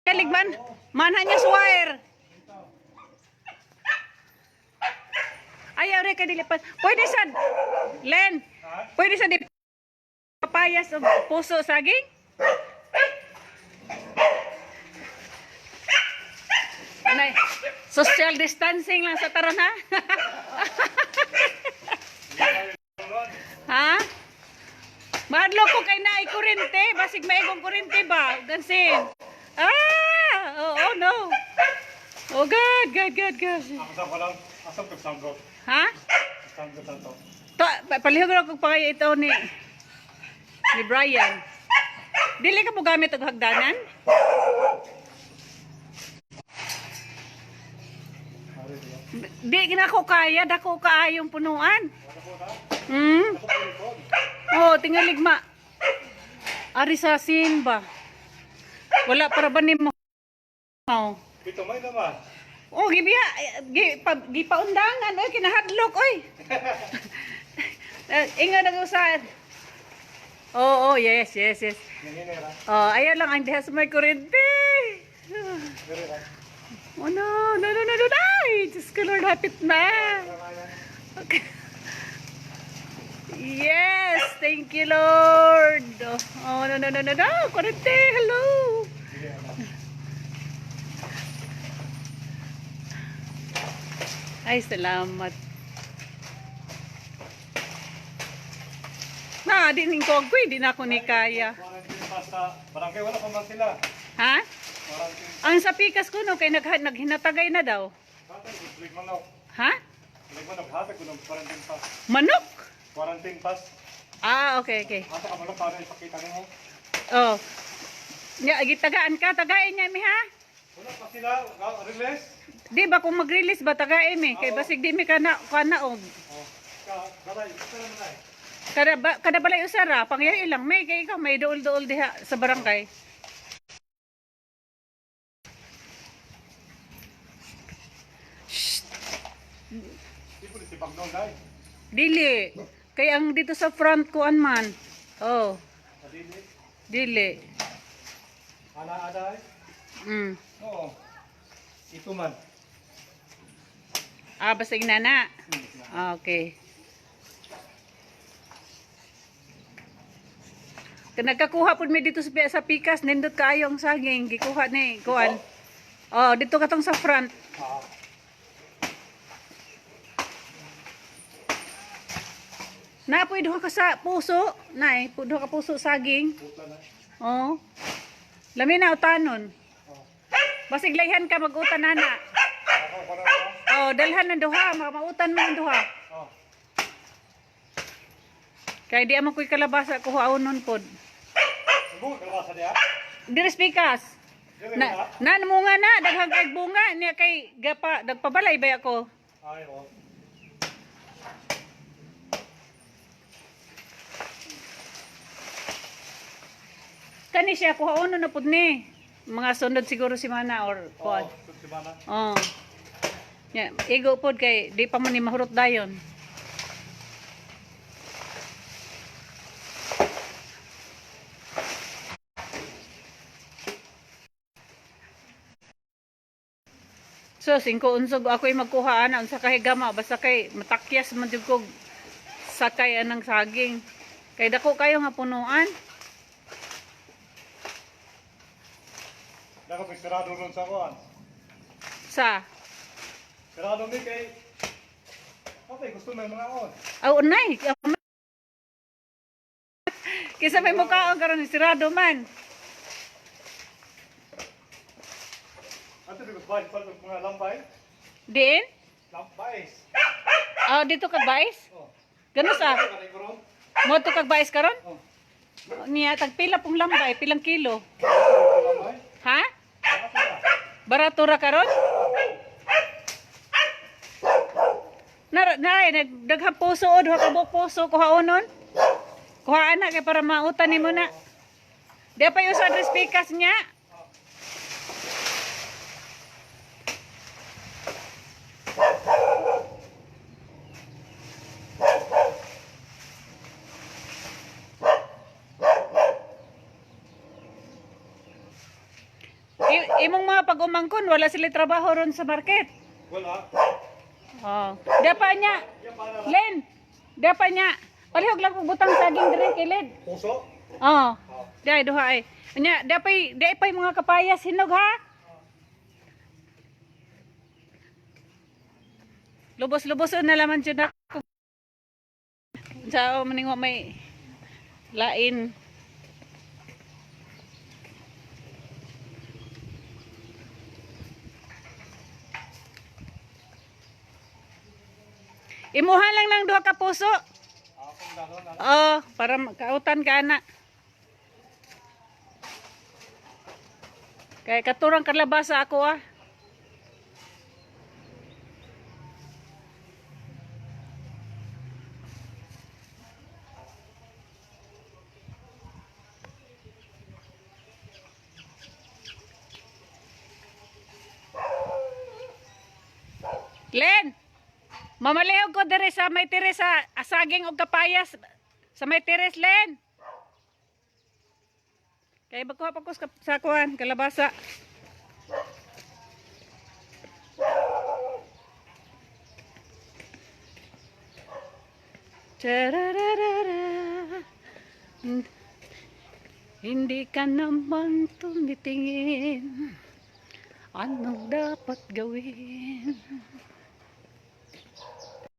Kaligman, manhan niya wire. Ayaw rin kadilipan. Pwede sa, Len, pwede sa di papayas o puso saging? Anay, social distancing lang sa taron ha? Ha? Madlo ko kay naay kurente, basig maigong kurente ba? Gansin. Oh no. Oh God. Asa ko lang, asa ko sanggot. Ha? Sanggot na to. Palihog ako pangay ito ni Brian. Dili ka mo gamit og hagdanan? Di ginako kaya, dako kaayong punuan. Oh, tingalig ma. Ari sa simba. Wala para ba ni mo? Ito may naman. Oh, gibiya, gipaundangan, oy, kinahadlok, oy. Ingon ang usahan. Oh, yes. Naninira. Oh, ayaw lang ang dihas may kurente. Dere ra. Oh no. Ay, Diyos ko Lord, hapit na. Okay. Yes, thank you Lord. Oh, no. Kurente, hello. Ay, salamat. Na, di ning ko di na ako ni kaya. Quarantine pa sa barangay, wala pa man sila. Ha? Quarantine. Ang sa pikas ko no kay naghinatagay na daw. Hatag, balik manok. Ha? Balik manok, hatag ko ng quarantine pass. Manok? Quarantine pass. Ah, okay. Asa ka manok para ipakita nimo. Oh. Nya gitagaan ka, tagain niya mi ha? Wala pa sila, release. Di ba kung mag-release ba tagain mi kay basig di mi kana og. Oh. Kalay, ito naman ay. Kada balay usara, pangyayo ilang may kay ikaw may dool diha sa barangay. Di po si Bagdong dai. Dili. Kay ang dito sa front ko man. Oh, Adili. dili. Ana aday. Mm. Oo. Ito man. Ah, basta inana. Okay. Nagkakuha pud mi dito sa pikas, nindot kaayo ang saging, gikuha ni kuan. Oh, dito katong sa front. Ah. Na pud duha ka sa puso, nay, pud duha ka puso saging. Puta na. Oh. Lami na utanon. Oh. Basig layhan ka mag-utan nana. Ako ko na. Oh, dalhan ng duha, mautan mo ng duha. Oh. Kay di amo koy kalabasa kuhaonon pod. Subo ka sa dia. Diri pikas. Na namunga na daghang kay bunga niya kay gapa nagpabalay ba ako. Ay, oh. Kani siya kuhaonon na pod ni. Mga sundod siguro si mana or kuan. Oh, si Mana. Oh. Ya, igo pod kay di pa man ni mahurot dayon. So, 5 unsog ako'y magkuha ana unsa kay gama basta kay matakyas man jud ko sakay anang saging. Kay dako kayo nga punuan. Dako pisirado ron sa kuan. Sa Sirado mi kay. Okay, gusto mo mga on. aw nay. Kisa may mukhaon karon sirado man. Ato di ba pa mga lambay? Din? Lambay. Ah, dito ka bais? Oh. Gano sa? Kanay ko ron. Mo to kag bais karon? Oh. Niya tagpila pong lambay, pilang kilo? Lambay. Ha? Ano sila? Barato ra karon? Nagdaghang puso o duha ka buok puso kuhaonon. Kuhaan na kay para mautan nimo na. Di pa yung sa address pikas niya. imong mga pag-umangkon, wala sila trabaho ron sa market. Wala. Oh. Dapa niya. Yan para Len. Dapa niya. Palihog lang kog butang saging dire kay Len. puso. Oh. Dai duha ay. Nya, dapay mga kapayas hinog ha. Lubos-luboson na laman jud ako. Sao maning wa may lain. Imuha lang ng duha ka puso. Kung gano'n, ano. Oh, para kautan ka na. Kaya katurang kalabasa ako ah. Len! Mamalihog ko dire sa may tires sa asaging og kapayas. Sa may tires, Len! Kaya magkuha pa ko sa kuhan, kalabasa. Charararara. Hindi ka naman tumitingin. Anong dapat gawin?